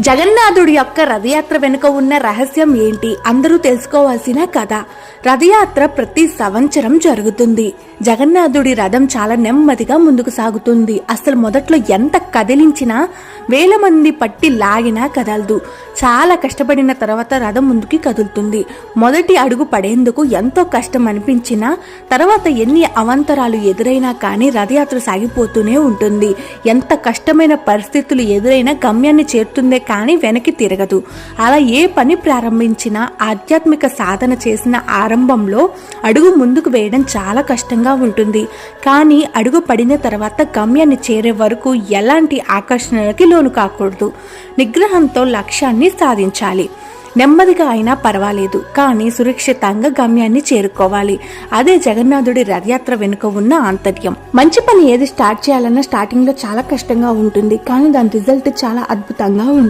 జగన్నాథుడి యొక్క రథయాత్ర వెనుక ఉన్న రహస్యం ఏంటి? అందరూ తెలుసుకోవాల్సిన కథ. రథయాత్ర ప్రతి సంవత్సరం జరుగుతుంది. జగన్నాథుడి రథం చాలా నెమ్మదిగా ముందుకు సాగుతుంది. అసలు మొదట్లో ఎంత కదిలించినా, వేల మంది పట్టి లాగినా కదలదు. చాలా కష్టపడిన తర్వాత రథం ముందుకి కదులుతుంది. మొదటి అడుగు పడేందుకు ఎంతో కష్టం అనిపించినా, తర్వాత ఎన్ని అవాంతరాలు ఎదురైనా కానీ రథయాత్ర సాగిపోతూనే ఉంటుంది. ఎంత కష్టమైన పరిస్థితులు ఎదురైనా గమ్యాన్ని చేరుతుందే కానీ వెనక్కి తిరగదు. అలా ఏ పని ప్రారంభించినా, ఆధ్యాత్మిక సాధన చేసిన ఆరంభంలో అడుగు ముందుకు వేయడం చాలా కష్టంగా ఉంటుంది. కానీ అడుగు పడిన తర్వాత గమ్యాన్ని చేరే వరకు ఎలాంటి ఆకర్షణలకి లోను కాకూడదు. నిగ్రహంతో లక్ష్యాన్ని సాధించాలి. నెమ్మదిగా అయినా పర్వాలేదు, కానీ సురక్షితంగా గమ్యాన్ని చేరుకోవాలి. అదే జగన్నాథుడి రథయాత్ర వెనుక ఉన్న ఆంతర్యం. మంచి పని ఏది స్టార్ట్ చేయాలన్నా స్టార్టింగ్ లో చాలా కష్టంగా ఉంటుంది, కానీ దాని రిజల్ట్ చాలా అద్భుతంగా ఉంటుంది.